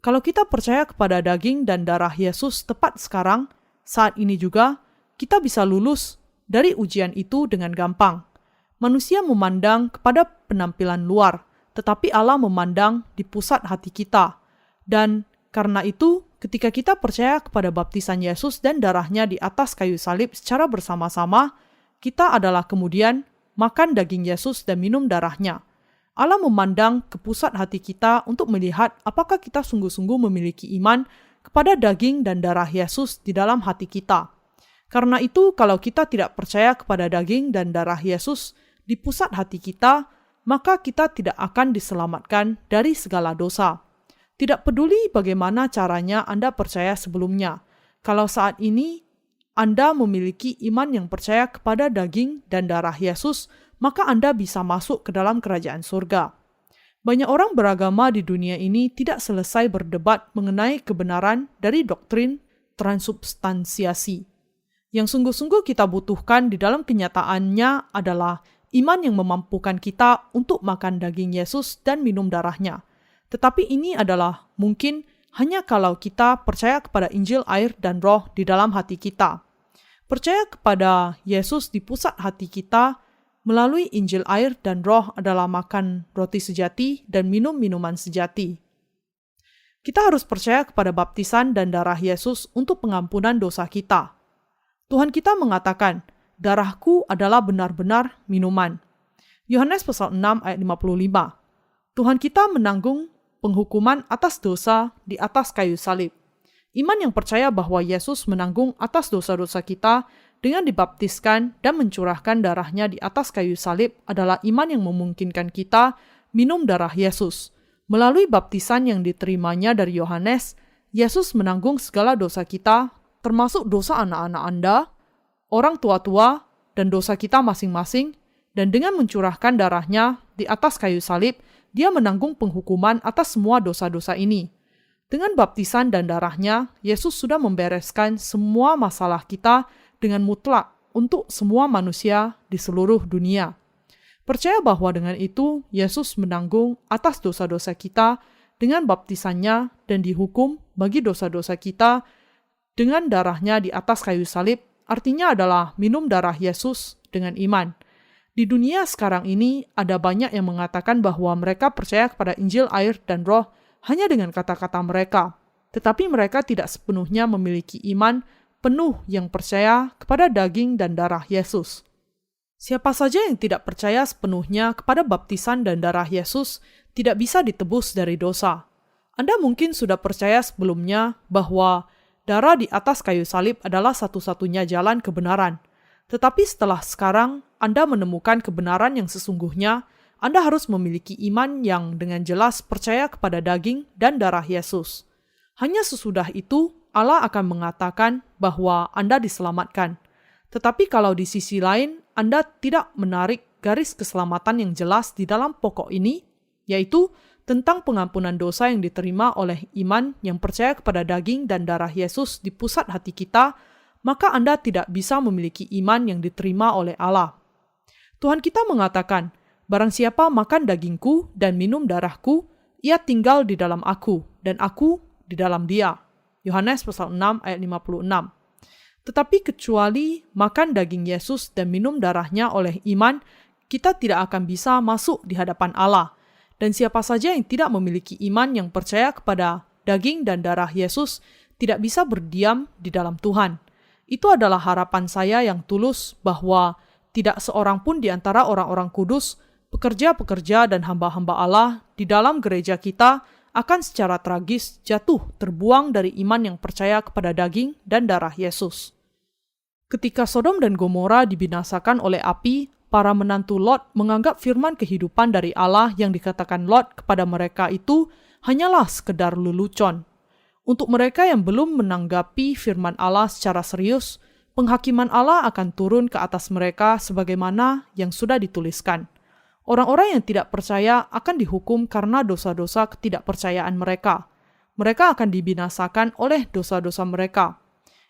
Speaker 1: Kalau kita percaya kepada daging dan darah Yesus tepat sekarang, saat ini juga, kita bisa lulus dari ujian itu dengan gampang. Manusia memandang kepada penampilan luar, tetapi Allah memandang di pusat hati kita. Dan karena itu, ketika kita percaya kepada baptisan Yesus dan darahnya di atas kayu salib secara bersama-sama, kita adalah kemudian makan daging Yesus dan minum darahnya. Allah memandang ke pusat hati kita untuk melihat apakah kita sungguh-sungguh memiliki iman kepada daging dan darah Yesus di dalam hati kita. Karena itu, kalau kita tidak percaya kepada daging dan darah Yesus di pusat hati kita, maka kita tidak akan diselamatkan dari segala dosa. Tidak peduli bagaimana caranya Anda percaya sebelumnya. Kalau saat ini Anda memiliki iman yang percaya kepada daging dan darah Yesus, maka Anda bisa masuk ke dalam kerajaan surga. Banyak orang beragama di dunia ini tidak selesai berdebat mengenai kebenaran dari doktrin transubstansiasi. Yang sungguh-sungguh kita butuhkan di dalam kenyataannya adalah iman yang memampukan kita untuk makan daging Yesus dan minum darahnya. Tetapi ini adalah mungkin hanya kalau kita percaya kepada Injil, air, dan Roh di dalam hati kita. Percaya kepada Yesus di pusat hati kita melalui Injil, air, dan Roh adalah makan roti sejati dan minum minuman sejati. Kita harus percaya kepada baptisan dan darah Yesus untuk pengampunan dosa kita. Tuhan kita mengatakan, darahku adalah benar-benar minuman. Yohanes pasal 6 ayat 55. Tuhan kita menanggung penghukuman atas dosa di atas kayu salib. Iman yang percaya bahwa Yesus menanggung atas dosa-dosa kita dengan dibaptiskan dan mencurahkan darahnya di atas kayu salib adalah iman yang memungkinkan kita minum darah Yesus. Melalui baptisan yang diterimanya dari Yohanes, Yesus menanggung segala dosa kita, termasuk dosa anak-anak Anda, orang tua-tua, dan dosa kita masing-masing, dan dengan mencurahkan darahnya di atas kayu salib, Dia menanggung penghukuman atas semua dosa-dosa ini. Dengan baptisan dan darahnya, Yesus sudah membereskan semua masalah kita dengan mutlak untuk semua manusia di seluruh dunia. Percaya bahwa dengan itu, Yesus menanggung atas dosa-dosa kita dengan baptisannya dan dihukum bagi dosa-dosa kita dengan darahnya di atas kayu salib, artinya adalah minum darah Yesus dengan iman. Di dunia sekarang ini, ada banyak yang mengatakan bahwa mereka percaya kepada Injil, air, dan Roh hanya dengan kata-kata mereka. Tetapi mereka tidak sepenuhnya memiliki iman penuh yang percaya kepada daging dan darah Yesus. Siapa saja yang tidak percaya sepenuhnya kepada baptisan dan darah Yesus tidak bisa ditebus dari dosa. Anda mungkin sudah percaya sebelumnya bahwa darah di atas kayu salib adalah satu-satunya jalan kebenaran. Tetapi setelah sekarang Anda menemukan kebenaran yang sesungguhnya, Anda harus memiliki iman yang dengan jelas percaya kepada daging dan darah Yesus. Hanya sesudah itu, Allah akan mengatakan bahwa Anda diselamatkan. Tetapi kalau di sisi lain, Anda tidak menarik garis keselamatan yang jelas di dalam pokok ini, yaitu tentang pengampunan dosa yang diterima oleh iman yang percaya kepada daging dan darah Yesus di pusat hati kita, maka Anda tidak bisa memiliki iman yang diterima oleh Allah. Tuhan kita mengatakan, barang siapa makan dagingku dan minum darahku, ia tinggal di dalam aku, dan aku di dalam dia. Yohanes pasal 6 ayat 56. Tetapi kecuali makan daging Yesus dan minum darahnya oleh iman, kita tidak akan bisa masuk di hadapan Allah. Dan siapa saja yang tidak memiliki iman yang percaya kepada daging dan darah Yesus, tidak bisa berdiam di dalam Tuhan. Itu adalah harapan saya yang tulus bahwa tidak seorang pun di antara orang-orang kudus, pekerja-pekerja dan hamba-hamba Allah di dalam gereja kita akan secara tragis jatuh terbuang dari iman yang percaya kepada daging dan darah Yesus. Ketika Sodom dan Gomora dibinasakan oleh api para menantu Lot menganggap firman kehidupan dari Allah yang dikatakan Lot kepada mereka itu hanyalah sekedar lelucon. Untuk mereka yang belum menanggapi firman Allah secara serius, penghakiman Allah akan turun ke atas mereka sebagaimana yang sudah dituliskan. Orang-orang yang tidak percaya akan dihukum karena dosa-dosa ketidakpercayaan mereka. Mereka akan dibinasakan oleh dosa-dosa mereka.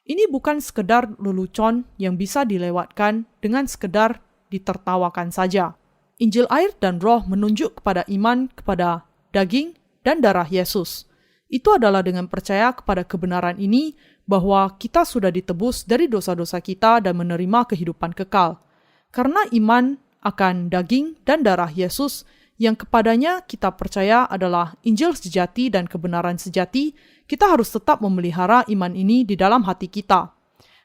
Speaker 1: Ini bukan sekedar lelucon yang bisa dilewatkan dengan sekedar ditertawakan saja. Injil air dan roh menunjuk kepada iman kepada daging dan darah Yesus. Itu adalah dengan percaya kepada kebenaran ini bahwa kita sudah ditebus dari dosa-dosa kita dan menerima kehidupan kekal. Karena iman akan daging dan darah Yesus yang kepadanya kita percaya adalah Injil sejati dan kebenaran sejati, kita harus tetap memelihara iman ini di dalam hati kita.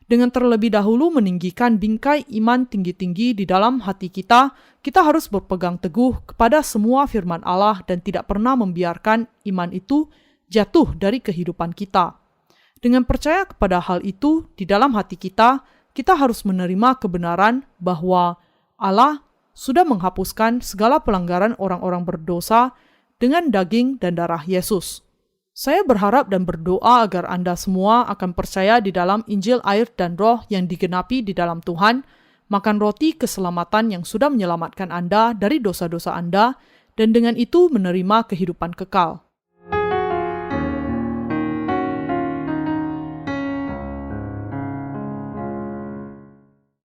Speaker 1: Dengan terlebih dahulu meninggikan bingkai iman tinggi-tinggi di dalam hati kita, kita harus berpegang teguh kepada semua firman Allah dan tidak pernah membiarkan iman itu jatuh dari kehidupan kita. Dengan percaya kepada hal itu di dalam hati kita, kita harus menerima kebenaran bahwa Allah sudah menghapuskan segala pelanggaran orang-orang berdosa dengan daging dan darah Yesus. Saya berharap dan berdoa agar Anda semua akan percaya di dalam Injil air dan roh yang digenapi di dalam Tuhan, makan roti keselamatan yang sudah menyelamatkan Anda dari dosa-dosa Anda, dan dengan itu menerima kehidupan kekal.